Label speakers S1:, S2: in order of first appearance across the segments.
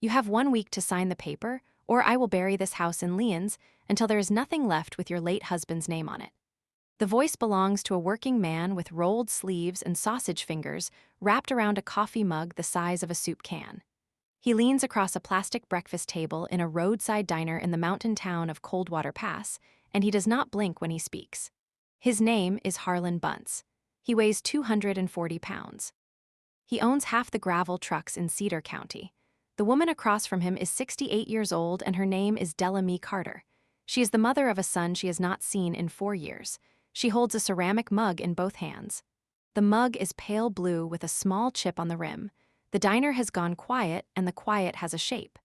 S1: You have 1 week to sign the paper, or I will bury this house in liens until there is nothing left with your late husband's name on it. The voice belongs to a working man with rolled sleeves and sausage fingers wrapped around a coffee mug the size of a soup can. He leans across a plastic breakfast table in a roadside diner in the mountain town of Coldwater Pass, and he does not blink when he speaks. His name is Harlan Bunce. He weighs 240 pounds. He owns half the gravel trucks in Cedar County. The woman across from him is 68 years old, and her name is Delamie Carter. She is the mother of a son she has not seen in 4 years. She holds a ceramic mug in both hands. The mug is pale blue with a small chip on the rim. The diner has gone quiet, and the quiet has a shape.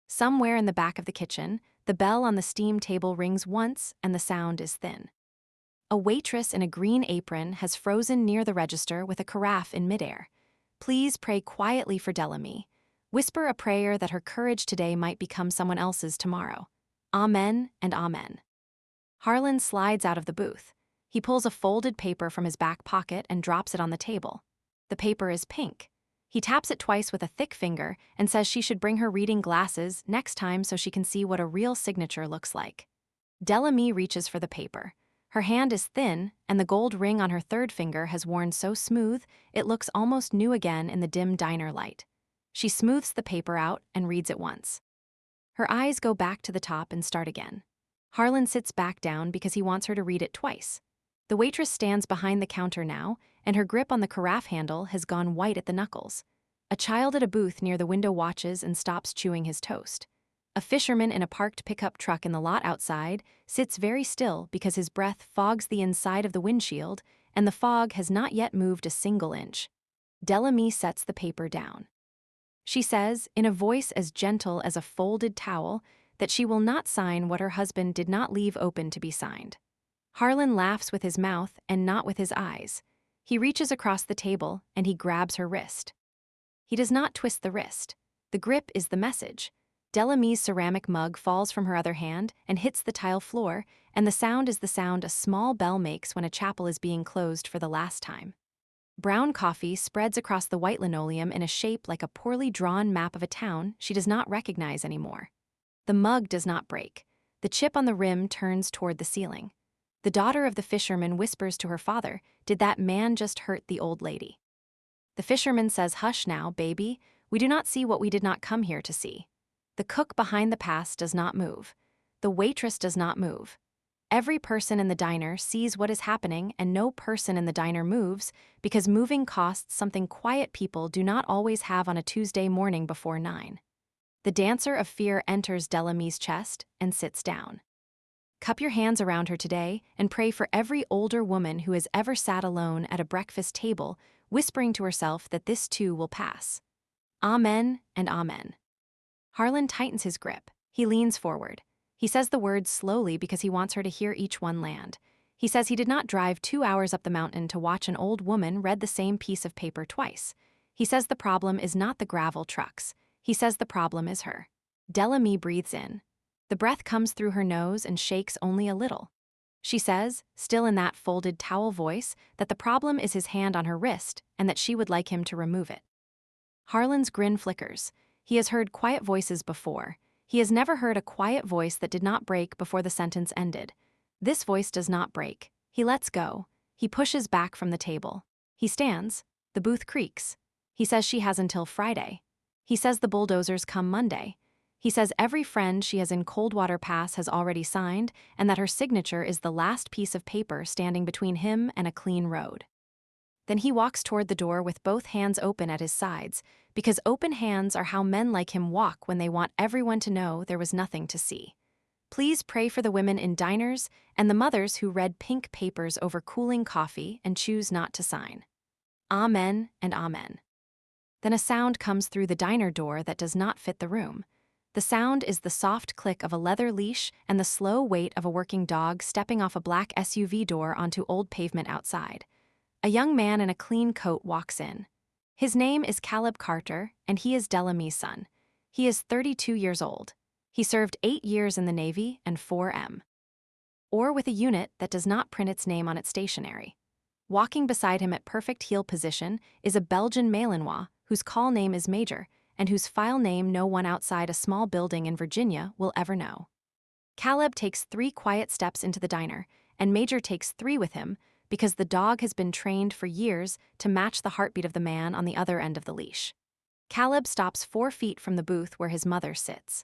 S1: Somewhere in the back of the kitchen, the bell on the steam table rings once, and the sound is thin. A waitress in a green apron has frozen near the register with a carafe in midair. Please pray quietly for Delamie. Whisper a prayer that her courage today might become someone else's tomorrow. Amen and amen. Harlan slides out of the booth. He pulls a folded paper from his back pocket and drops it on the table. The paper is pink. He taps it twice with a thick finger and says she should bring her reading glasses next time so she can see what a real signature looks like. Delamie reaches for the paper. Her hand is thin, and the gold ring on her third finger has worn so smooth it looks almost new again in the dim diner light. She smooths the paper out and reads it once. Her eyes go back to the top and start again. Harlan sits back down because he wants her to read it twice. The waitress stands behind the counter now, and her grip on the carafe handle has gone white at the knuckles. A child at a booth near the window watches and stops chewing his toast. A fisherman in a parked pickup truck in the lot outside sits very still because his breath fogs the inside of the windshield, and the fog has not yet moved a single inch. Delamie sets the paper down. She says, in a voice as gentle as a folded towel, that she will not sign what her husband did not leave open to be signed. Harlan laughs with his mouth and not with his eyes. He reaches across the table and he grabs her wrist. He does not twist the wrist. The grip is the message. Delamie's ceramic mug falls from her other hand and hits the tile floor, and the sound is the sound a small bell makes when a chapel is being closed for the last time. Brown coffee spreads across the white linoleum in a shape like a poorly drawn map of a town she does not recognize anymore. The mug does not break. The chip on the rim turns toward the ceiling. The daughter of the fisherman whispers to her father, "Did that man just hurt the old lady?" The fisherman says, "Hush now, baby. We do not see what we did not come here to see." The cook behind the pass does not move. The waitress does not move. Every person in the diner sees what is happening, and no person in the diner moves because moving costs something quiet people do not always have on a Tuesday morning before 9. The dancer of fear enters Delamie's chest and sits down. Cup your hands around her today and pray for every older woman who has ever sat alone at a breakfast table, whispering to herself that this too will pass. Amen and amen. Harlan tightens his grip. He leans forward. He says the words slowly because he wants her to hear each one land. He says he did not drive 2 hours up the mountain to watch an old woman read the same piece of paper twice. He says the problem is not the gravel trucks. He says the problem is her. Delamie breathes in. The breath comes through her nose and shakes only a little. She says, still in that folded towel voice, that the problem is his hand on her wrist and that she would like him to remove it. Harlan's grin flickers. He has heard quiet voices before. He has never heard a quiet voice that did not break before the sentence ended. This voice does not break. He lets go. He pushes back from the table. He stands. The booth creaks. He says she has until Friday. He says the bulldozers come Monday. He says every friend she has in Coldwater Pass has already signed, and that her signature is the last piece of paper standing between him and a clean road. Then he walks toward the door with both hands open at his sides, because open hands are how men like him walk when they want everyone to know there was nothing to see. Please pray for the women in diners and the mothers who read pink papers over cooling coffee and choose not to sign. Amen and amen. Then a sound comes through the diner door that does not fit the room. The sound is the soft click of a leather leash and the slow weight of a working dog stepping off a black SUV door onto old pavement outside. A young man in a clean coat walks in. His name is Caleb Carter, and he is Delamie's son. He is 32 years old. He served 8 years in the Navy and 4M. Or with a unit that does not print its name on its stationery. Walking beside him at perfect heel position is a Belgian Malinois whose call name is Major, and whose file name no one outside a small building in Virginia will ever know. Caleb takes 3 quiet steps into the diner, and Major takes 3 with him because the dog has been trained for years to match the heartbeat of the man on the other end of the leash. Caleb stops 4 feet from the booth where his mother sits.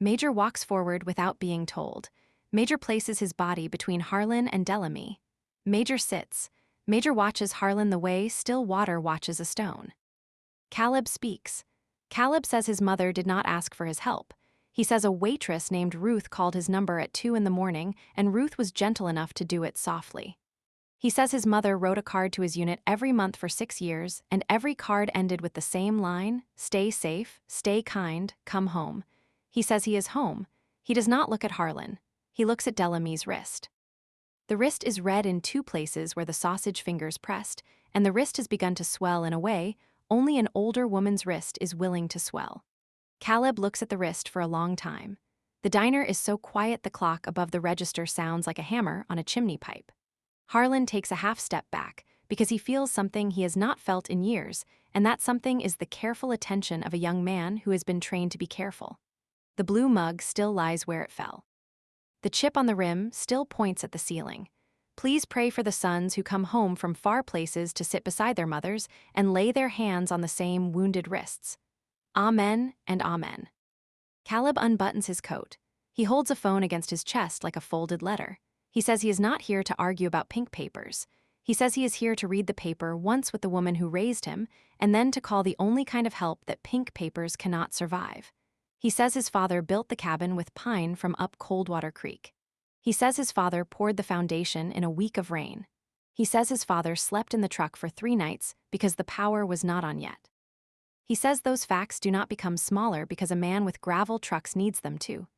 S1: Major walks forward without being told. Major places his body between Harlan and Delamie. Major sits. Major watches Harlan the way still water watches a stone. Caleb speaks. Caleb says his mother did not ask for his help. He says a waitress named Ruth called his number at 2 in the morning, and Ruth was gentle enough to do it softly. He says his mother wrote a card to his unit every month for 6 years, and every card ended with the same line: "Stay safe, stay kind, come home." He says he is home. He does not look at Harlan. He looks at Delamie's wrist. The wrist is red in 2 places where the sausage fingers pressed, and the wrist has begun to swell in a way only an older woman's wrist is willing to swell. Caleb looks at the wrist for a long time. The diner is so quiet the clock above the register sounds like a hammer on a chimney pipe. Harlan takes a half step back because he feels something he has not felt in years, and that something is the careful attention of a young man who has been trained to be careful. The blue mug still lies where it fell. The chip on the rim still points at the ceiling. Please pray for the sons who come home from far places to sit beside their mothers and lay their hands on the same wounded wrists. Amen and amen. Caleb unbuttons his coat. He holds a phone against his chest like a folded letter. He says he is not here to argue about pink papers. He says he is here to read the paper once with the woman who raised him, and then to call the only kind of help that pink papers cannot survive. He says his father built the cabin with pine from up Coldwater Creek. He says his father poured the foundation in a week of rain. He says his father slept in the truck for 3 nights because the power was not on yet. He says those facts do not become smaller because a man with gravel trucks needs them to.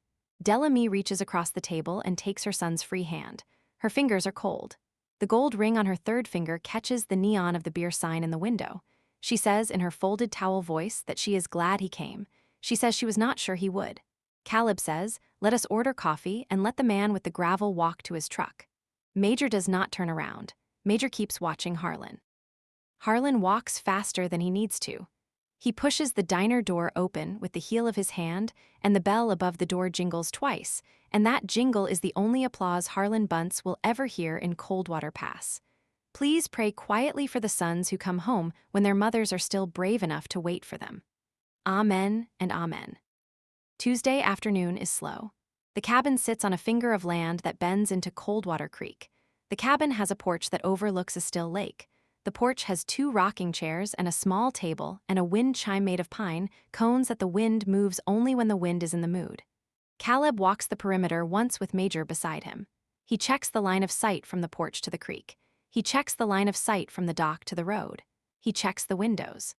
S1: Delamie reaches across the table and takes her son's free hand. Her fingers are cold. The gold ring on her 3rd finger catches the neon of the beer sign in the window. She says in her folded towel voice that she is glad he came. She says she was not sure he would. Caleb says, "Let us order coffee and let the man with the gravel walk to his truck." Major does not turn around. Major keeps watching Harlan. Harlan walks faster than he needs to. He pushes the diner door open with the heel of his hand, and the bell above the door jingles twice, and that jingle is the only applause Harlan Bunce will ever hear in Coldwater Pass. Please pray quietly for the sons who come home when their mothers are still brave enough to wait for them. Amen and amen. Tuesday afternoon is slow. The cabin sits on a finger of land that bends into Coldwater Creek. The cabin has a porch that overlooks a still lake. The porch has 2 rocking chairs and a small table and a wind chime made of pine cones that the wind moves only when the wind is in the mood. Caleb walks the perimeter once with Major beside him. He checks the line of sight from the porch to the creek. He checks the line of sight from the dock to the road. He checks the windows.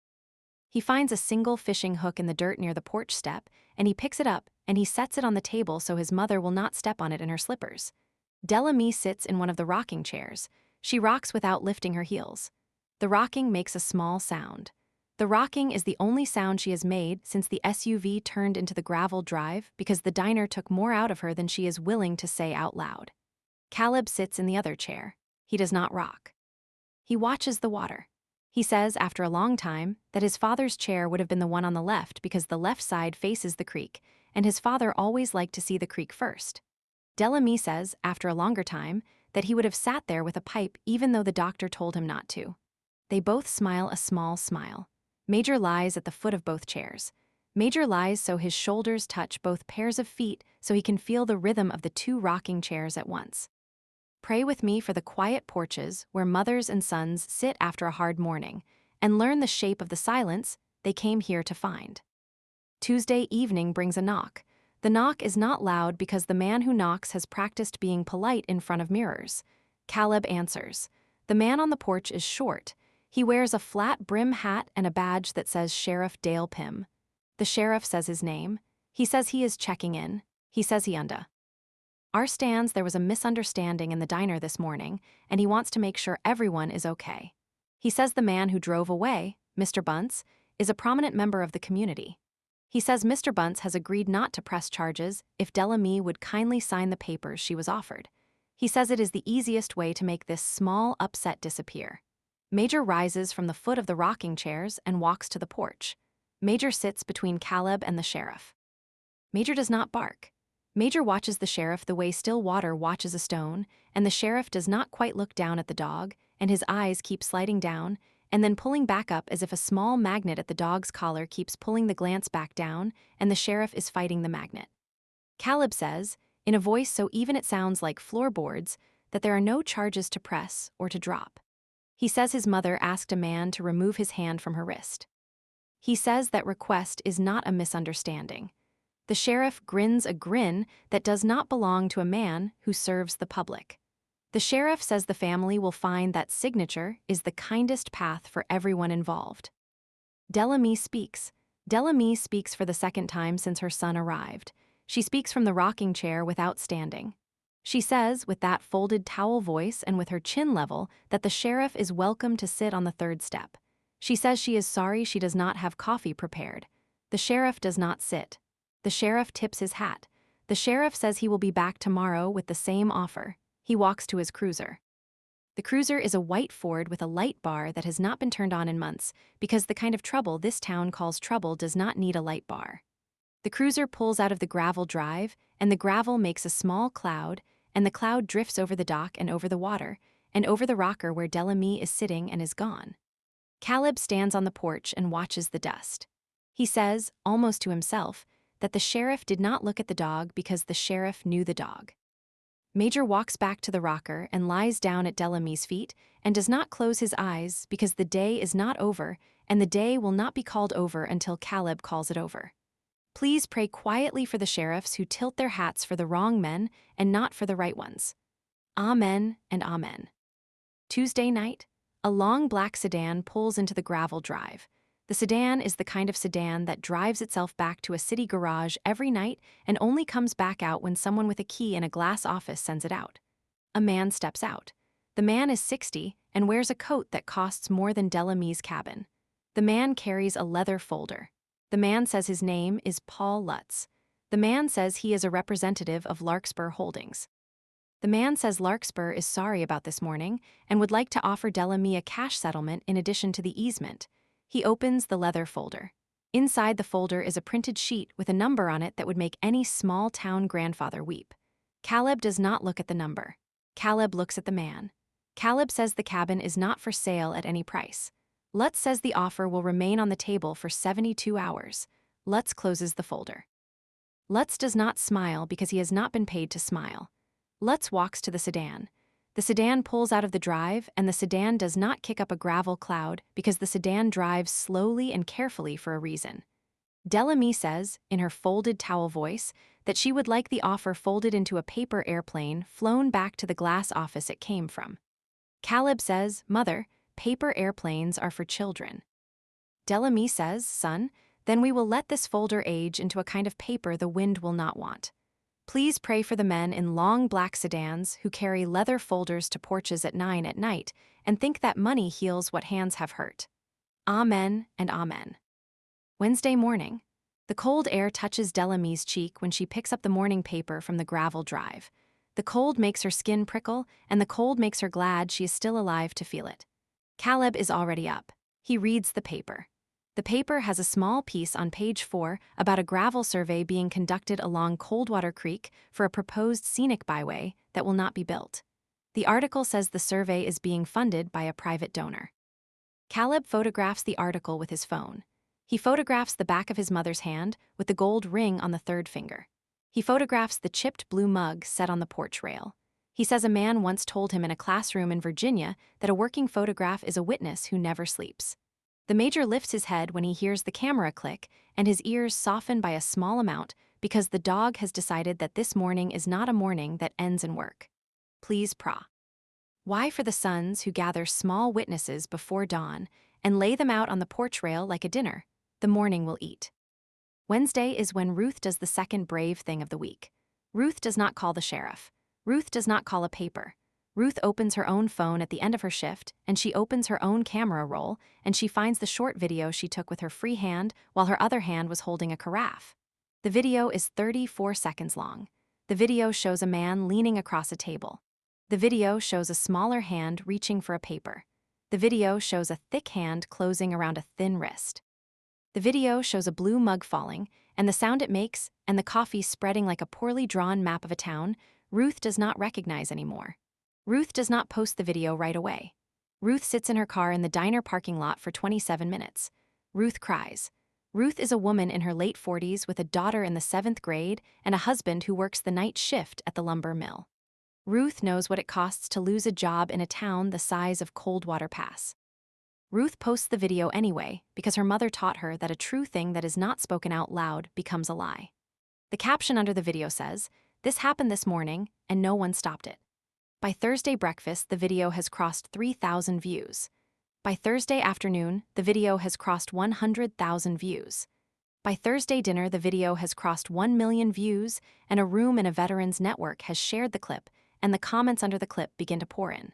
S1: He finds a single fishing hook in the dirt near the porch step, and he picks it up and he sets it on the table so his mother will not step on it in her slippers. Delamie sits in one of the rocking chairs. She rocks without lifting her heels. The rocking makes a small sound. The rocking is the only sound she has made since the SUV turned into the gravel drive because the diner took more out of her than she is willing to say out loud. Caleb sits in the other chair. He does not rock. He watches the water. He says, after a long time, that his father's chair would have been the one on the left because the left side faces the creek, and his father always liked to see the creek first. Delamie says, after a longer time, that he would have sat there with a pipe even though the doctor told him not to. They both smile a small smile. Major lies at the foot of both chairs. Major lies so his shoulders touch both pairs of feet so he can feel the rhythm of the 2 rocking chairs at once. Pray with me for the quiet porches where mothers and sons sit after a hard morning and learn the shape of the silence they came here to find. Tuesday evening brings a knock. The knock is not loud because the man who knocks has practiced being polite in front of mirrors. Caleb answers. The man on the porch is short. He wears a flat brim hat and a badge that says Sheriff Dale Pym. The sheriff says his name. He says he is checking in. He says he unda. Our stands there was a misunderstanding in the diner this morning, and he wants to make sure everyone is okay. He says the man who drove away, Mr. Bunce, is a prominent member of the community. He says Mr. Bunce has agreed not to press charges if Delamie would kindly sign the papers she was offered. He says it is the easiest way to make this small upset disappear. Major rises from the foot of the rocking chairs and walks to the porch. Major sits between Caleb and the sheriff. Major does not bark. Major watches the sheriff the way still water watches a stone, and the sheriff does not quite look down at the dog, and his eyes keep sliding down, and then pulling back up as if a small magnet at the dog's collar keeps pulling the glance back down, and the sheriff is fighting the magnet. Caleb says, in a voice so even it sounds like floorboards, that there are no charges to press or to drop. He says his mother asked a man to remove his hand from her wrist. He says that request is not a misunderstanding. The sheriff grins a grin that does not belong to a man who serves the public. The sheriff says the family will find that signature is the kindest path for everyone involved. Delamie speaks. Delamie speaks for the second time since her son arrived. She speaks from the rocking chair without standing. She says, with that folded towel voice and with her chin level, that the sheriff is welcome to sit on the third step. She says she is sorry she does not have coffee prepared. The sheriff does not sit. The sheriff tips his hat. The sheriff says he will be back tomorrow with the same offer. He walks to his cruiser. The cruiser is a white Ford with a light bar that has not been turned on in months because the kind of trouble this town calls trouble does not need a light bar. The cruiser pulls out of the gravel drive, and the gravel makes a small cloud, and the cloud drifts over the dock and over the water, and over the rocker where Delamie is sitting and is gone. Caleb stands on the porch and watches the dust. He says, almost to himself, that the sheriff did not look at the dog because the sheriff knew the dog. Major walks back to the rocker and lies down at Delamie's feet and does not close his eyes because the day is not over and the day will not be called over until Caleb calls it over. Please pray quietly for the sheriffs who tilt their hats for the wrong men and not for the right ones. Amen and amen. Tuesday night, a long black sedan pulls into the gravel drive. The sedan is the kind of sedan that drives itself back to a city garage every night and only comes back out when someone with a key in a glass office sends it out. A man steps out. The man is 60 and wears a coat that costs more than Delamie's cabin. The man carries a leather folder. The man says his name is Paul Lutz. The man says he is a representative of Larkspur Holdings. The man says Larkspur is sorry about this morning and would like to offer Delamie a cash settlement in addition to the easement. He opens the leather folder. Inside the folder is a printed sheet with a number on it that would make any small-town grandfather weep. Caleb does not look at the number. Caleb looks at the man. Caleb says the cabin is not for sale at any price. Lutz says the offer will remain on the table for 72 hours. Lutz closes the folder. Lutz does not smile because he has not been paid to smile. Lutz walks to the sedan. The sedan pulls out of the drive, and the sedan does not kick up a gravel cloud because the sedan drives slowly and carefully for a reason. Delamie says, in her folded towel voice, that she would like the offer folded into a paper airplane flown back to the glass office it came from. Caleb says, Mother, paper airplanes are for children. Delamie says, Son, then we will let this folder age into a kind of paper the wind will not want. Please pray for the men in long black sedans who carry leather folders to porches at 9 at night and think that money heals what hands have hurt. Amen and amen. Wednesday morning. The cold air touches Delamie's cheek when she picks up the morning paper from the gravel drive. The cold makes her skin prickle, and the cold makes her glad she is still alive to feel it. Caleb is already up. He reads the paper. The paper has a small piece on page 4 about a gravel survey being conducted along Coldwater Creek for a proposed scenic byway that will not be built. The article says the survey is being funded by a private donor. Caleb photographs the article with his phone. He photographs the back of his mother's hand with the gold ring on the third finger. He photographs the chipped blue mug set on the porch rail. He says a man once told him in a classroom in Virginia that a working photograph is a witness who never sleeps. The major lifts his head when he hears the camera click, and his ears soften by a small amount because the dog has decided that this morning is not a morning that ends in work. Please pra. Why for the sons who gather small witnesses before dawn and lay them out on the porch rail like a dinner, the morning will eat. Wednesday is when Ruth does the second brave thing of the week. Ruth does not call the sheriff. Ruth does not call a paper. Ruth opens her own phone at the end of her shift, and she opens her own camera roll, and she finds the short video she took with her free hand while her other hand was holding a carafe. The video is 34 seconds long. The video shows a man leaning across a table. The video shows a smaller hand reaching for a paper. The video shows a thick hand closing around a thin wrist. The video shows a blue mug falling, and the sound it makes, and the coffee spreading like a poorly drawn map of a town, Ruth does not recognize anymore. Ruth does not post the video right away. Ruth sits in her car in the diner parking lot for 27 minutes. Ruth cries. Ruth is a woman in her late 40s with a daughter in the 7th grade and a husband who works the night shift at the lumber mill. Ruth knows what it costs to lose a job in a town the size of Coldwater Pass. Ruth posts the video anyway because her mother taught her that a true thing that is not spoken out loud becomes a lie. The caption under the video says, "This happened this morning, and no one stopped it." By Thursday breakfast, the video has crossed 3,000 views. By Thursday afternoon, the video has crossed 100,000 views. By Thursday dinner, the video has crossed 1 million views, and a room in a veterans network has shared the clip, and the comments under the clip begin to pour in.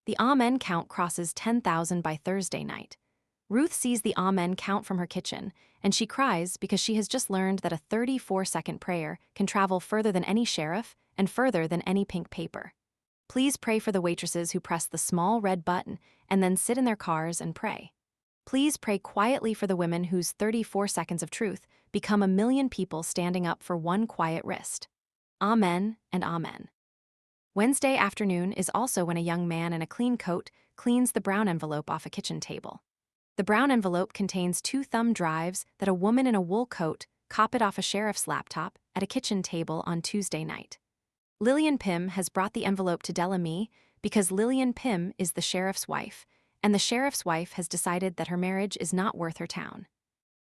S1: The Amen count crosses 10,000 by Thursday night. Ruth sees the Amen count from her kitchen, and she cries because she has just learned that a 34-second prayer can travel further than any sheriff and further than any pink paper. Please pray for the waitresses who press the small red button and then sit in their cars and pray. Please pray quietly for the women whose 34 seconds of truth become a million people standing up for one quiet wrist. Amen and amen. Wednesday afternoon is also when a young man in a clean coat cleans the brown envelope off a kitchen table. The brown envelope contains 2 thumb drives that a woman in a wool coat copied off a sheriff's laptop at a kitchen table on Tuesday night. Lillian Pym has brought the envelope to Delamie because Lillian Pym is the sheriff's wife, and the sheriff's wife has decided that her marriage is not worth her town.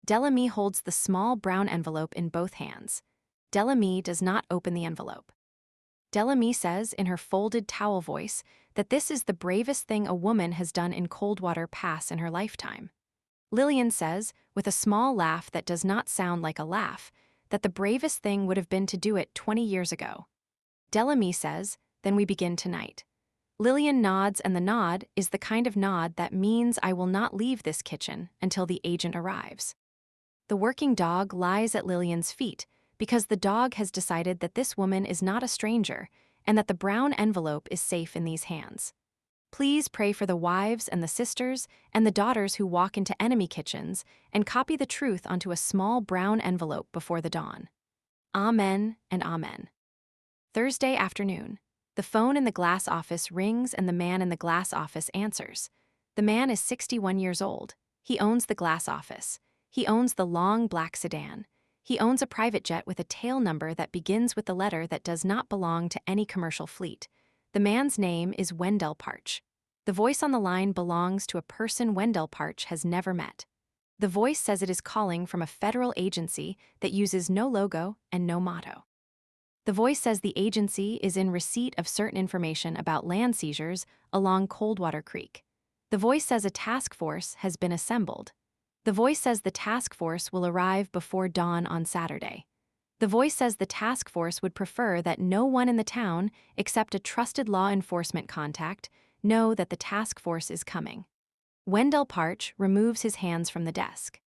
S1: Delamie holds the small brown envelope in both hands. Delamie does not open the envelope. Delamie says in her folded towel voice that this is the bravest thing a woman has done in Coldwater Pass in her lifetime. Lillian says, with a small laugh that does not sound like a laugh, that the bravest thing would have been to do it 20 years ago. Delamie says, "Then we begin tonight." Lillian nods, and the nod is the kind of nod that means I will not leave this kitchen until the agent arrives. The working dog lies at Lillian's feet because the dog has decided that this woman is not a stranger and that the brown envelope is safe in these hands. Please pray for the wives and the sisters and the daughters who walk into enemy kitchens and copy the truth onto a small brown envelope before the dawn. Amen and amen. Thursday afternoon. The phone in the glass office rings and the man in the glass office answers. The man is 61 years old. He owns the glass office. He owns the long black sedan. He owns a private jet with a tail number that begins with the letter that does not belong to any commercial fleet. The man's name is Wendell Parch. The voice on the line belongs to a person Wendell Parch has never met. The voice says it is calling from a federal agency that uses no logo and no motto. The voice says the agency is in receipt of certain information about land seizures along Coldwater Creek. The voice says a task force has been assembled. The voice says the task force will arrive before dawn on Saturday. The voice says the task force would prefer that no one in the town, except a trusted law enforcement contact, know that the task force is coming. Wendell Parch removes his hands from the desk.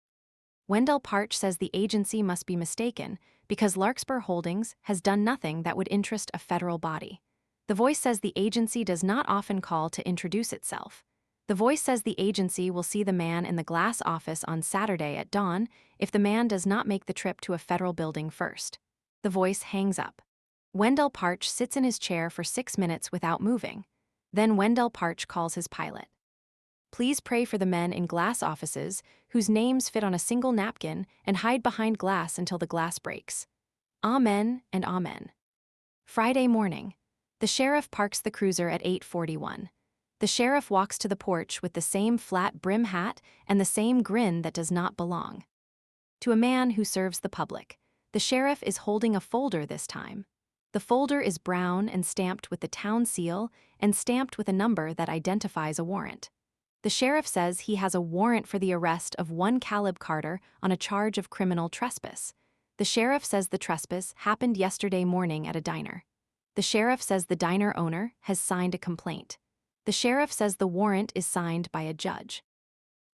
S1: Wendell Parch says the agency must be mistaken because Larkspur Holdings has done nothing that would interest a federal body. The voice says the agency does not often call to introduce itself. The voice says the agency will see the man in the glass office on Saturday at dawn if the man does not make the trip to a federal building first. The voice hangs up. Wendell Parch sits in his chair for 6 minutes without moving. Then Wendell Parch calls his pilot. Please pray for the men in glass offices whose names fit on a single napkin and hide behind glass until the glass breaks. Amen and amen. Friday morning. The sheriff parks the cruiser at 8:41. The sheriff walks to the porch with the same flat brim hat and the same grin that does not belong. To a man who serves the public, the sheriff is holding a folder this time. The folder is brown and stamped with the town seal and stamped with a number that identifies a warrant. The sheriff says he has a warrant for the arrest of one Caleb Carter on a charge of criminal trespass. The sheriff says the trespass happened yesterday morning at a diner. The sheriff says the diner owner has signed a complaint. The sheriff says the warrant is signed by a judge.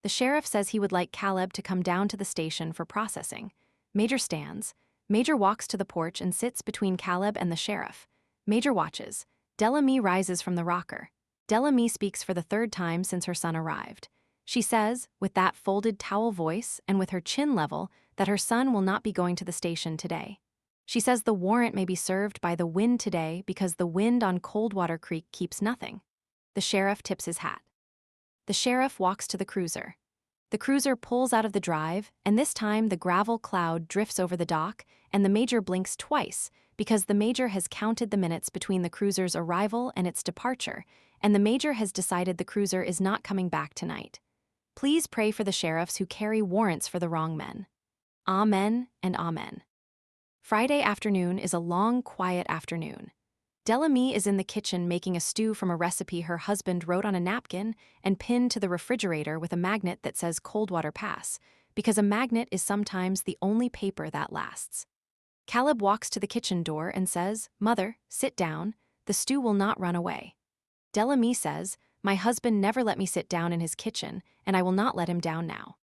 S1: The sheriff says he would like Caleb to come down to the station for processing. Major stands. Major walks to the porch and sits between Caleb and the sheriff. Major watches. Delamie rises from the rocker. Delamie speaks for the 3rd time since her son arrived. She says, with that folded towel voice and with her chin level, that her son will not be going to the station today. She says the warrant may be served by the wind today because the wind on Coldwater Creek keeps nothing. The sheriff tips his hat. The sheriff walks to the cruiser. The cruiser pulls out of the drive, and this time the gravel cloud drifts over the dock, and the major blinks twice because the major has counted the minutes between the cruiser's arrival and its departure, and the major has decided the cruiser is not coming back tonight. Please pray for the sheriffs who carry warrants for the wrong men. Amen and amen. Friday afternoon is a long, quiet afternoon. Delamie is in the kitchen making a stew from a recipe her husband wrote on a napkin and pinned to the refrigerator with a magnet that says Coldwater Pass, because a magnet is sometimes the only paper that lasts. Caleb walks to the kitchen door and says, "Mother, sit down. The stew will not run away." Delamie says, "My husband never let me sit down in his kitchen, and I will not let him down now."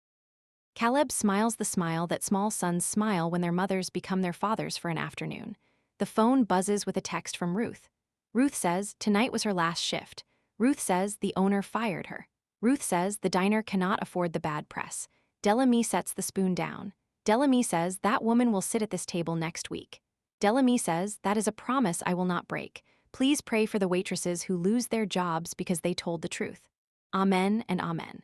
S1: Caleb smiles the smile that small sons smile when their mothers become their fathers for an afternoon. The phone buzzes with a text from Ruth. Ruth says tonight was her last shift. Ruth says the owner fired her. Ruth says the diner cannot afford the bad press. Delamie sets the spoon down. Delamie says that woman will sit at this table next week. Delamie says that is a promise I will not break. Please pray for the waitresses who lose their jobs because they told the truth. Amen and amen.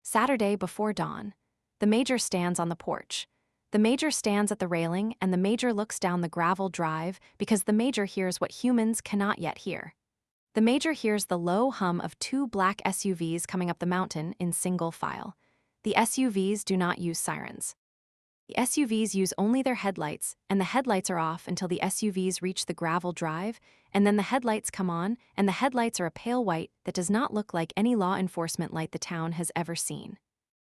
S1: Saturday before dawn. The major stands on the porch. The major stands at the railing and the major looks down the gravel drive because the major hears what humans cannot yet hear. The major hears the low hum of two black SUVs coming up the mountain in single file. The SUVs do not use sirens. The SUVs use only their headlights, and the headlights are off until the SUVs reach the gravel drive, and then the headlights come on, and the headlights are a pale white that does not look like any law enforcement light the town has ever seen.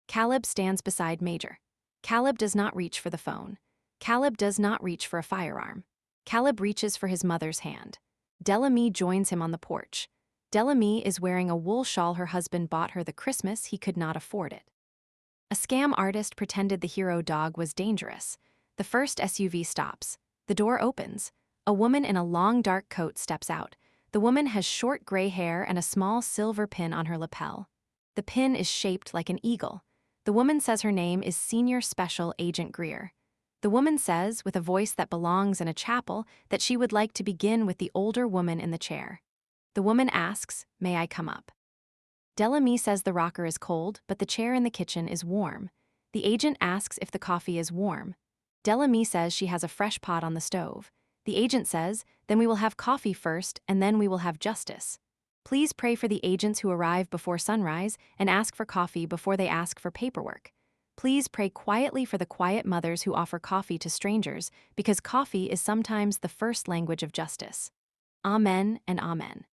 S1: Caleb stands beside Major. Caleb does not reach for the phone. Caleb does not reach for a firearm. Caleb reaches for his mother's hand. Delamie joins him on the porch. Delamie is wearing a wool shawl her husband bought her the Christmas he could not afford it. A scam artist pretended the hero dog was dangerous. The first SUV stops. The door opens. A woman in a long dark coat steps out. The woman has short gray hair and a small silver pin on her lapel. The pin is shaped like an eagle. The woman says her name is Senior Special Agent Greer. The woman says, with a voice that belongs in a chapel, that she would like to begin with the older woman in the chair. The woman asks, "May I come up?" Delamie says the rocker is cold, but the chair in the kitchen is warm. The agent asks if the coffee is warm. Delamie says she has a fresh pot on the stove. The agent says, "Then we will have coffee first, and then we will have justice." Please pray for the agents who arrive before sunrise and ask for coffee before they ask for paperwork. Please pray quietly for the quiet mothers who offer coffee to strangers, because coffee is sometimes the first language of justice. Amen and amen.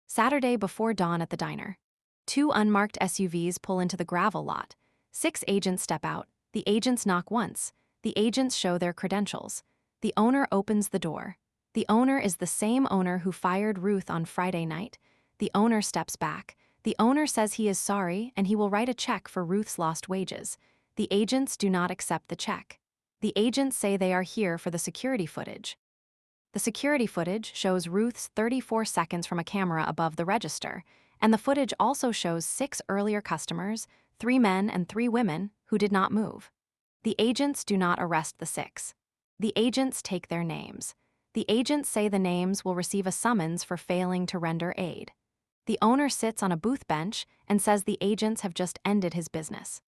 S1: Saturday before dawn at the diner. 2 unmarked SUVs pull into the gravel lot. 6 agents step out. The agents knock once. The agents show their credentials. The owner opens the door. The owner is the same owner who fired Ruth on Friday night. The owner steps back. The owner says he is sorry and he will write a check for Ruth's lost wages. The agents do not accept the check. The agents say they are here for the security footage. The security footage shows Ruth's 34 seconds from a camera above the register, and the footage also shows 6 earlier customers, 3 men and 3 women, who did not move. The agents do not arrest the 6. The agents take their names. The agents say the names will receive a summons for failing to render aid. The owner sits on a booth bench and says the agents have just ended his business.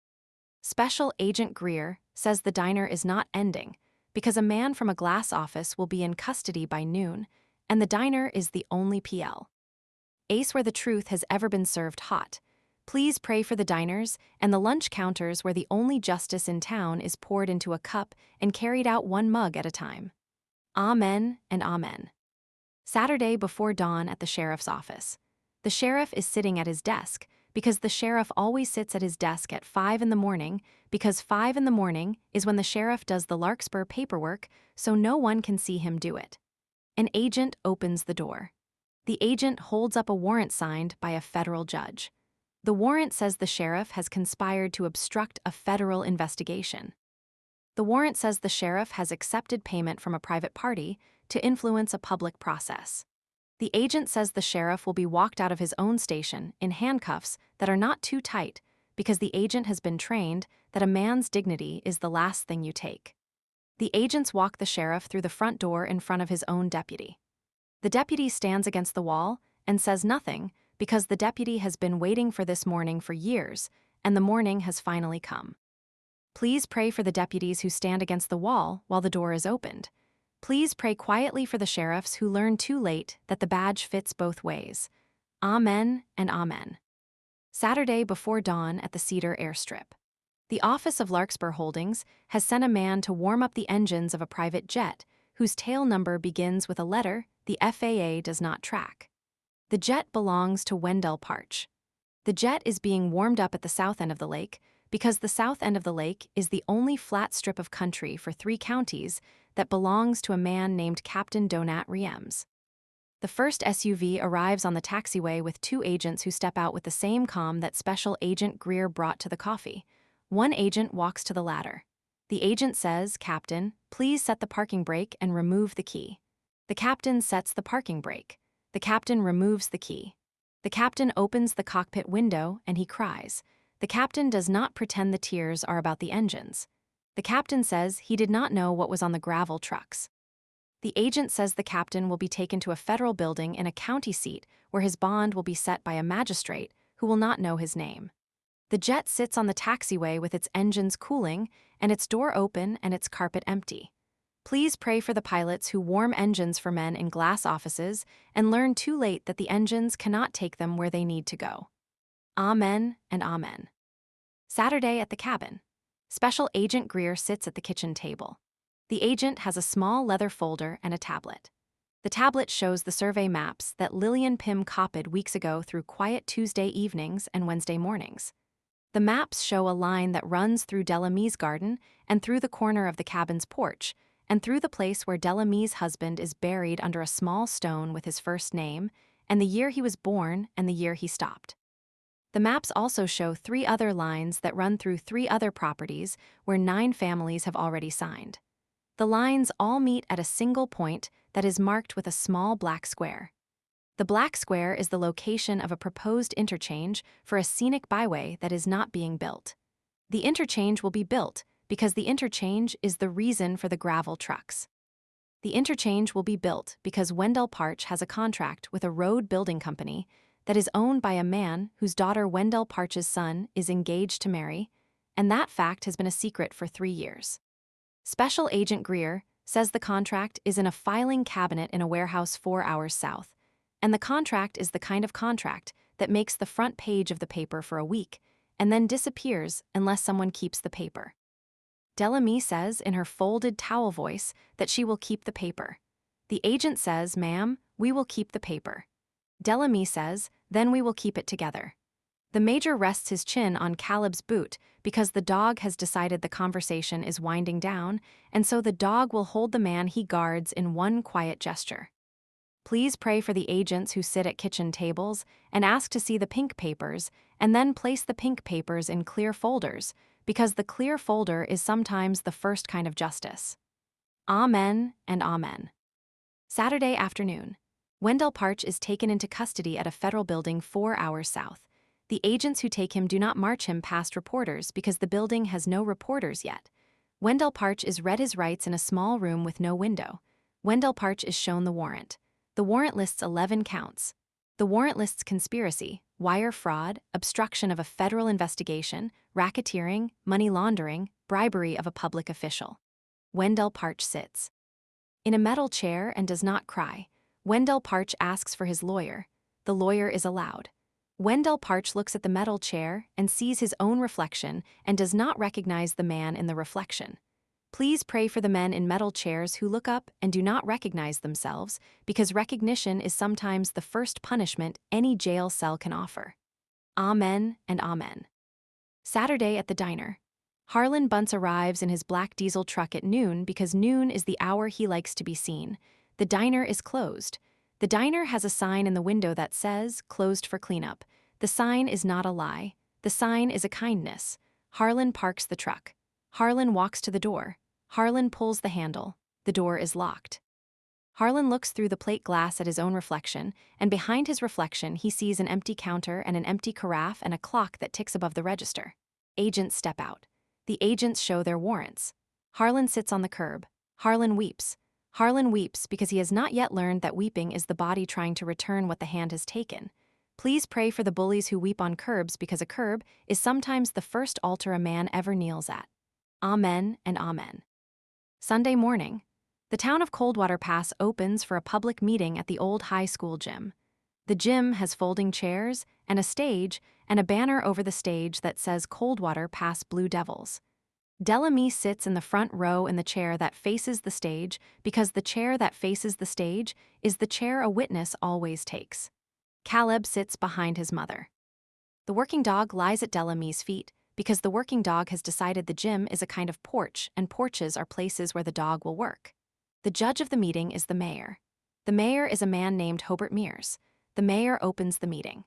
S1: Special Agent Greer says the diner is not ending because a man from a glass office will be in custody by noon, and the diner is the only PL. Ace where the truth has ever been served hot. Please pray for the diners and the lunch counters where the only justice in town is poured into a cup and carried out 1 mug at a time. Amen and amen. Saturday before dawn at the sheriff's office. The sheriff is sitting at his desk because the sheriff always sits at his desk at 5 in the morning because 5 in the morning is when the sheriff does the Larkspur paperwork so no one can see him do it. An agent opens the door. The agent holds up a warrant signed by a federal judge. The warrant says the sheriff has conspired to obstruct a federal investigation. The warrant says the sheriff has accepted payment from a private party to influence a public process. The agent says the sheriff will be walked out of his own station in handcuffs that are not too tight because the agent has been trained that a man's dignity is the last thing you take. The agents walk the sheriff through the front door in front of his own deputy. The deputy stands against the wall and says nothing because the deputy has been waiting for this morning for years, and the morning has finally come. Please pray for the deputies who stand against the wall while the door is opened. Please pray quietly for the sheriffs who learn too late that the badge fits both ways. Amen and amen. Saturday before dawn at the Cedar Airstrip. The office of Larkspur Holdings has sent a man to warm up the engines of a private jet whose tail number begins with a letter the FAA does not track. The jet belongs to Wendell Parch. The jet is being warmed up at the south end of the lake because the south end of the lake is the only flat strip of country for 3 counties that belongs to a man named Captain Donat Riems. The first SUV arrives on the taxiway with 2 agents who step out with the same calm that Special Agent Greer brought to the coffee. One agent walks to the ladder. The agent says, "Captain, please set the parking brake and remove the key." The captain sets the parking brake. The captain removes the key. The captain opens the cockpit window and he cries. The captain does not pretend the tears are about the engines. The captain says he did not know what was on the gravel trucks. The agent says the captain will be taken to a federal building in a county seat where his bond will be set by a magistrate who will not know his name. The jet sits on the taxiway with its engines cooling and its door open and its carpet empty. Please pray for the pilots who warm engines for men in glass offices and learn too late that the engines cannot take them where they need to go. Amen and amen. Saturday at the cabin. Special Agent Greer sits at the kitchen table. The agent has a small leather folder and a tablet. The tablet shows the survey maps that Lillian Pym copied weeks ago through quiet Tuesday evenings and Wednesday mornings. The maps show a line that runs through Delamy's garden and through the corner of the cabin's porch, and through the place where Delamy's husband is buried under a small stone with his first name, and the year he was born and the year he stopped. The maps also show 3 other lines that run through 3 other properties where 9 families have already signed. The lines all meet at a single point that is marked with a small black square. The black square is the location of a proposed interchange for a scenic byway that is not being built. The interchange will be built because the interchange is the reason for the gravel trucks. The interchange will be built because Wendell Parch has a contract with a road building company that is owned by a man whose daughter Wendell Parch's son is engaged to marry, and that fact has been a secret for 3 years. Special Agent Greer says the contract is in a filing cabinet in a warehouse 4 hours south, and the contract is the kind of contract that makes the front page of the paper for a week and then disappears unless someone keeps the paper. Delamy says in her folded towel voice that she will keep the paper. The agent says, "Ma'am, we will keep the paper." Delamy says, "Then we will keep it together." The major rests his chin on Caleb's boot because the dog has decided the conversation is winding down, and so the dog will hold the man he guards in one quiet gesture. Please pray for the agents who sit at kitchen tables and ask to see the pink papers and then place the pink papers in clear folders, because the clear folder is sometimes the first kind of justice. Amen and amen. Saturday afternoon. Wendell Parch is taken into custody at a federal building 4 hours south. The agents who take him do not march him past reporters because the building has no reporters yet. Wendell Parch is read his rights in a small room with no window. Wendell Parch is shown the warrant. The warrant lists 11 counts. The warrant lists conspiracy, wire fraud, obstruction of a federal investigation, racketeering, money laundering, bribery of a public official. Wendell Parch sits in a metal chair and does not cry. Wendell Parch asks for his lawyer. The lawyer is allowed. Wendell Parch looks at the metal chair and sees his own reflection and does not recognize the man in the reflection. Please pray for the men in metal chairs who look up and do not recognize themselves, because recognition is sometimes the first punishment any jail cell can offer. Amen and amen. Saturday at the diner. Harlan Bunce arrives in his black diesel truck at noon because noon is the hour he likes to be seen. The diner is closed. The diner has a sign in the window that says, "Closed for cleanup." The sign is not a lie. The sign is a kindness. Harlan parks the truck. Harlan walks to the door. Harlan pulls the handle. The door is locked. Harlan looks through the plate glass at his own reflection, and behind his reflection he sees an empty counter and an empty carafe and a clock that ticks above the register. Agents step out. The agents show their warrants. Harlan sits on the curb. Harlan weeps. Harlan weeps because he has not yet learned that weeping is the body trying to return what the hand has taken. Please pray for the bullies who weep on curbs, because a curb is sometimes the first altar a man ever kneels at. Amen and amen. Sunday morning. The town of Coldwater Pass opens for a public meeting at the old high school gym. The gym has folding chairs and a stage and a banner over the stage that says Coldwater Pass Blue Devils. Delamie sits in the front row in the chair that faces the stage because the chair that faces the stage is the chair a witness always takes. Caleb sits behind his mother. The working dog lies at Delamie's feet because the working dog has decided the gym is a kind of porch and porches are places where the dog will work. The judge of the meeting is the mayor. The mayor is a man named Hobart Mears. The mayor opens the meeting.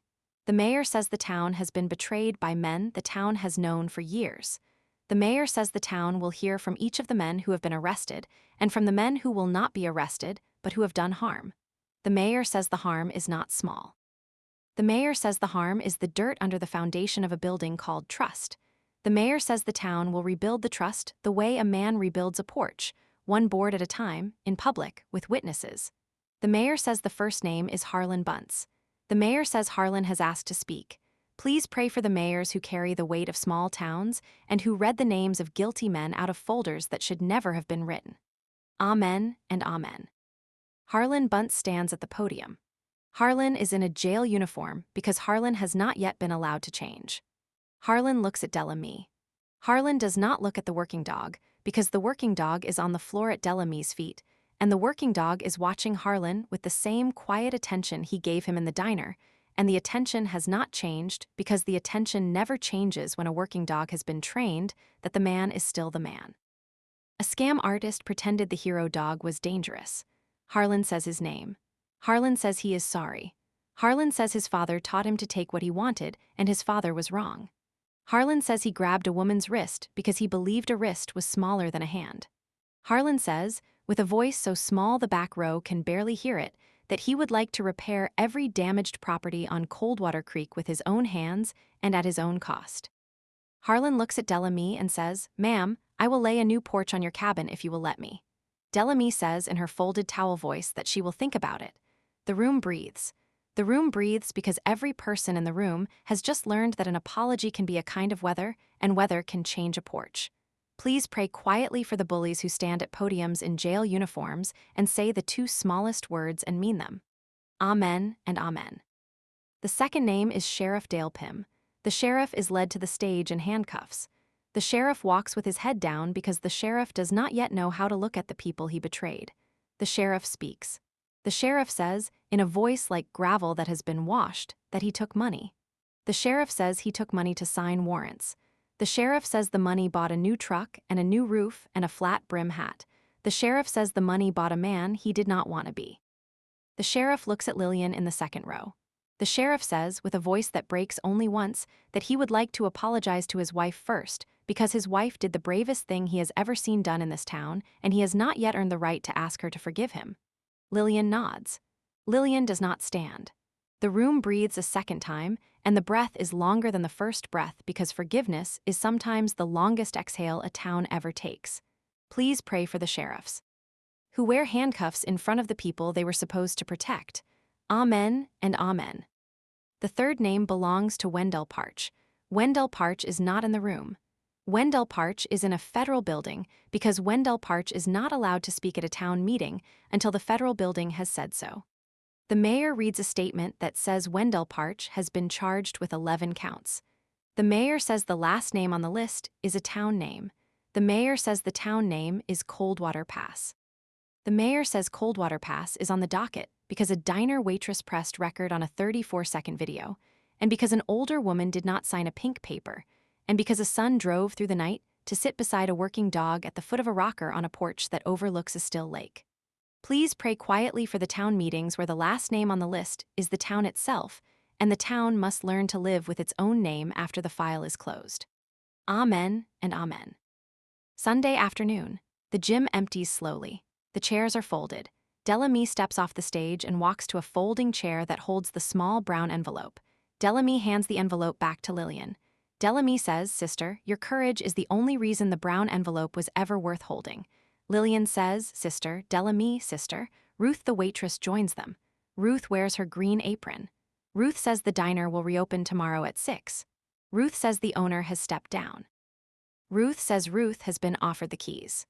S1: The mayor says the town has been betrayed by men the town has known for years. The mayor says the town will hear from each of the men who have been arrested and from the men who will not be arrested but who have done harm. The mayor says the harm is not small. The mayor says the harm is the dirt under the foundation of a building called trust. The mayor says the town will rebuild the trust the way a man rebuilds a porch, one board at a time, in public, with witnesses. The mayor says the first name is Harlan Bunce. The mayor says Harlan has asked to speak. Please pray for the mayors who carry the weight of small towns and who read the names of guilty men out of folders that should never have been written. Amen and amen. Harlan Bunce stands at the podium. Harlan is in a jail uniform because Harlan has not yet been allowed to change. Harlan looks at Delamie. Harlan does not look at the working dog because the working dog is on the floor at Delamie's feet, and the working dog is watching Harlan with the same quiet attention he gave him in the diner, and the attention has not changed because the attention never changes when a working dog has been trained that the man is still the man. A scam artist pretended the hero dog was dangerous. Harlan says his name. Harlan says he is sorry. Harlan says his father taught him to take what he wanted, and his father was wrong. Harlan says he grabbed a woman's wrist because he believed a wrist was smaller than a hand. Harlan says, with a voice so small the back row can barely hear it, that he would like to repair every damaged property on Coldwater Creek with his own hands and at his own cost. Harlan looks at Delamie and says, "Ma'am, I will lay a new porch on your cabin if you will let me." Delamie says in her folded towel voice that she will think about it. The room breathes. The room breathes because every person in the room has just learned that an apology can be a kind of weather, and weather can change a porch. Please pray quietly for the bullies who stand at podiums in jail uniforms and say the two smallest words and mean them. Amen and amen. The second name is Sheriff Dale Pym. The sheriff is led to the stage in handcuffs. The sheriff walks with his head down because the sheriff does not yet know how to look at the people he betrayed. The sheriff speaks. The sheriff says, in a voice like gravel that has been washed, that he took money. The sheriff says he took money to sign warrants. The sheriff says the money bought a new truck and a new roof and a flat brim hat. The sheriff says the money bought a man he did not want to be. The sheriff looks at Lillian in the second row. The sheriff says, with a voice that breaks only once, that he would like to apologize to his wife first, because his wife did the bravest thing he has ever seen done in this town, and he has not yet earned the right to ask her to forgive him. Lillian nods. Lillian does not stand. The room breathes a second time, and the breath is longer than the first breath because forgiveness is sometimes the longest exhale a town ever takes. Please pray for the sheriffs, who wear handcuffs in front of the people they were supposed to protect. Amen and amen. The third name belongs to Wendell Parch. Wendell Parch is not in the room. Wendell Parch is in a federal building because Wendell Parch is not allowed to speak at a town meeting until the federal building has said so. The mayor reads a statement that says Wendell Parch has been charged with 11 counts. The mayor says the last name on the list is a town name. The mayor says the town name is Coldwater Pass. The mayor says Coldwater Pass is on the docket because a diner waitress pressed record on a 34-second video, and because an older woman did not sign a pink paper, and because a son drove through the night to sit beside a working dog at the foot of a rocker on a porch that overlooks a still lake. Please pray quietly for the town meetings where the last name on the list is the town itself, and the town must learn to live with its own name after the file is closed. Amen and amen. Sunday afternoon. The gym empties slowly. The chairs are folded. Delamie steps off the stage and walks to a folding chair that holds the small brown envelope. Delamie hands the envelope back to Lillian. Delamie says, "Sister, your courage is the only reason the brown envelope was ever worth holding." Lillian says, "Sister, Delamie, sister." Ruth the waitress joins them. Ruth wears her green apron. Ruth says the diner will reopen tomorrow at 6. Ruth says the owner has stepped down. Ruth says Ruth has been offered the keys.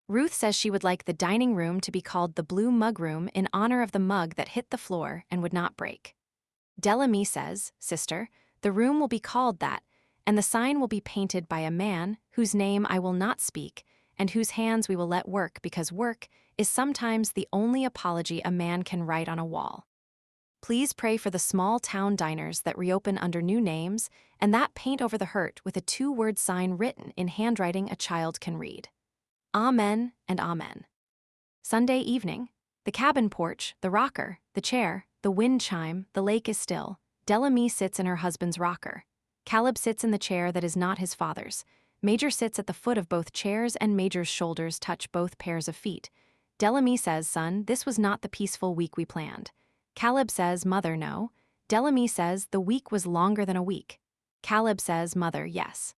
S1: Ruth says she would like the dining room to be called the Blue Mug Room in honor of the mug that hit the floor and would not break. Delamie says, "Sister, the room will be called that, and the sign will be painted by a man whose name I will not speak and whose hands we will let work because work is sometimes the only apology a man can write on a wall. Please pray for the small town diners that reopen under new names and that paint over the hurt with a 2-word sign written in handwriting a child can read. Amen and amen." Sunday evening. The cabin porch, the rocker, the chair, the wind chime, the lake is still. Delamie sits in her husband's rocker. Caleb sits in the chair that is not his father's. Major sits at the foot of both chairs and Major's shoulders touch both pairs of feet. Delamie says, "Son, this was not the peaceful week we planned." Caleb says, "Mother, no." Delamie says, "The week was longer than a week." Caleb says, "Mother, yes."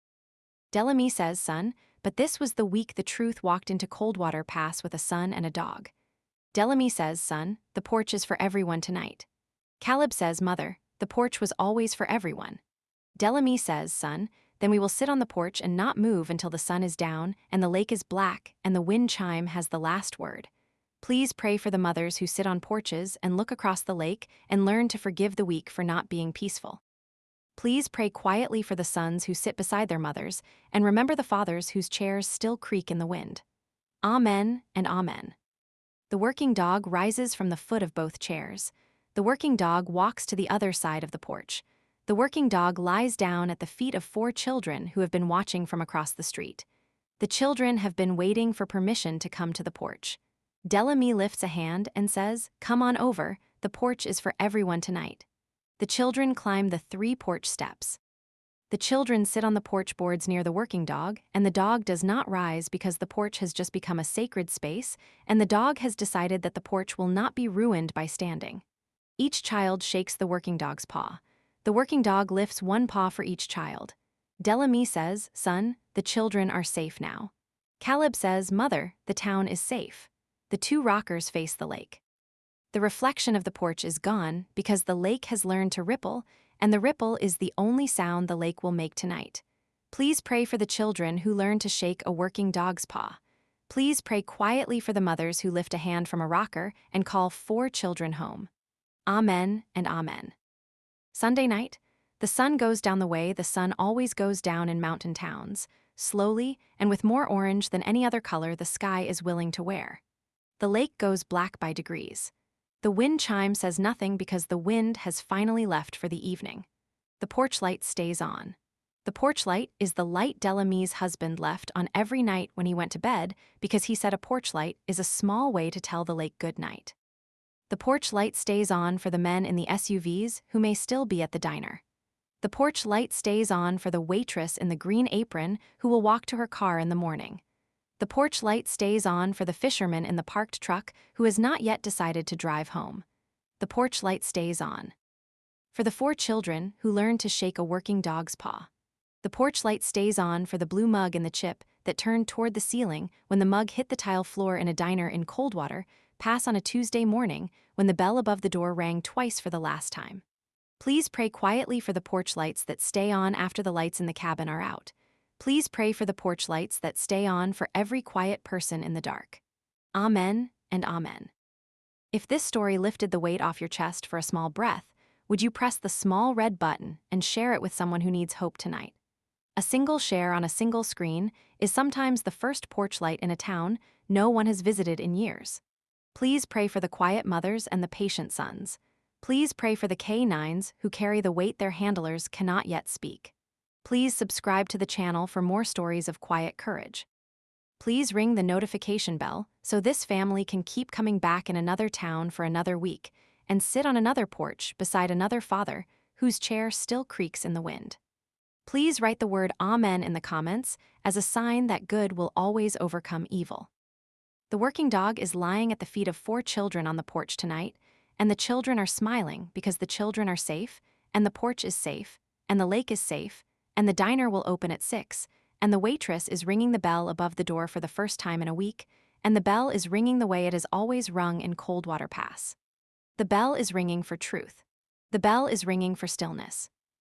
S1: Delamie says, "Son, but this was the week the truth walked into Coldwater Pass with a son and a dog." Delamie says, "Son, the porch is for everyone tonight." Caleb says, "Mother, the porch was always for everyone." Delamie says, "Son, then we will sit on the porch and not move until the sun is down and the lake is black and the wind chime has the last word. Please pray for the mothers who sit on porches and look across the lake and learn to forgive the week for not being peaceful. Please pray quietly for the sons who sit beside their mothers and remember the fathers whose chairs still creak in the wind. Amen and amen." The working dog rises from the foot of both chairs. The working dog walks to the other side of the porch. The working dog lies down at the feet of 4 children who have been watching from across the street. The children have been waiting for permission to come to the porch. Delamie lifts a hand and says, "Come on over, the porch is for everyone tonight." The children climb the 3 porch steps. The children sit on the porch boards near the working dog, and the dog does not rise because the porch has just become a sacred space, and the dog has decided that the porch will not be ruined by standing. Each child shakes the working dog's paw. The working dog lifts 1 paw for each child. Delamie says, "Son, the children are safe now." Caleb says, "Mother, the town is safe." The 2 rockers face the lake. The reflection of the porch is gone because the lake has learned to ripple, and the ripple is the only sound the lake will make tonight. Please pray for the children who learn to shake a working dog's paw. Please pray quietly for the mothers who lift a hand from a rocker and call 4 children home. Amen and amen. Sunday night. The sun goes down the way the sun always goes down in mountain towns, slowly and with more orange than any other color the sky is willing to wear. The lake goes black by degrees. The wind chime says nothing because the wind has finally left for the evening. The porch light stays on. The porch light is the light Delamie's husband left on every night when he went to bed because he said a porch light is a small way to tell the lake good night. The porch light stays on for the men in the SUVs who may still be at the diner. The porch light stays on for the waitress in the green apron who will walk to her car in the morning. The porch light stays on for the fisherman in the parked truck who has not yet decided to drive home. The porch light stays on for the 4 children who learned to shake a working dog's paw. The porch light stays on for the blue mug in the chip that turned toward the ceiling when the mug hit the tile floor in a diner in Coldwater Pass on a Tuesday morning when the bell above the door rang twice for the last time. Please pray quietly for the porch lights that stay on after the lights in the cabin are out. Please pray for the porch lights that stay on for every quiet person in the dark. Amen and amen. If this story lifted the weight off your chest for a small breath, would you press the small red button and share it with someone who needs hope tonight? A single share on a single screen is sometimes the first porch light in a town no one has visited in years. Please pray for the quiet mothers and the patient sons. Please pray for the K9s who carry the weight their handlers cannot yet speak. Please subscribe to the channel for more stories of quiet courage. Please ring the notification bell so this family can keep coming back in another town for another week and sit on another porch beside another father whose chair still creaks in the wind. Please write the word Amen in the comments as a sign that good will always overcome evil. The working dog is lying at the feet of 4 children on the porch tonight, and the children are smiling because the children are safe, and the porch is safe, and the lake is safe, and the diner will open at 6, and the waitress is ringing the bell above the door for the first time in a week, and the bell is ringing the way it has always rung in Coldwater Pass. The bell is ringing for truth. The bell is ringing for stillness.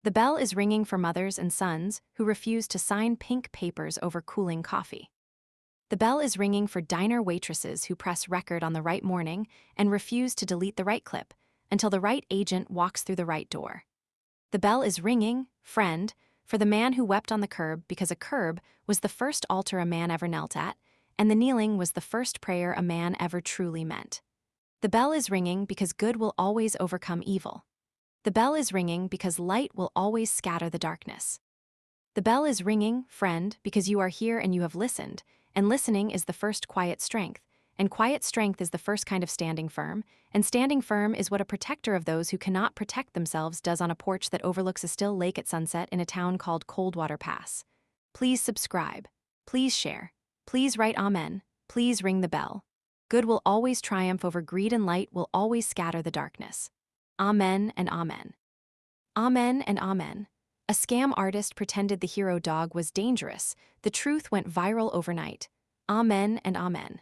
S1: The bell is ringing for mothers and sons who refuse to sign pink papers over cooling coffee. The bell is ringing for diner waitresses who press record on the right morning and refuse to delete the right clip until the right agent walks through the right door. The bell is ringing, friend, for the man who wept on the curb because a curb was the first altar a man ever knelt at, and the kneeling was the first prayer a man ever truly meant. The bell is ringing because good will always overcome evil. The bell is ringing because light will always scatter the darkness. The bell is ringing, friend, because you are here and you have listened, and listening is the first quiet strength, and quiet strength is the first kind of standing firm, and standing firm is what a protector of those who cannot protect themselves does on a porch that overlooks a still lake at sunset in a town called Coldwater Pass. Please subscribe. Please share. Please write amen. Please ring the bell. Good will always triumph over greed and light will always scatter the darkness. Amen and amen. Amen and amen. A scam artist pretended the hero dog was dangerous. The truth went viral overnight. Amen and amen.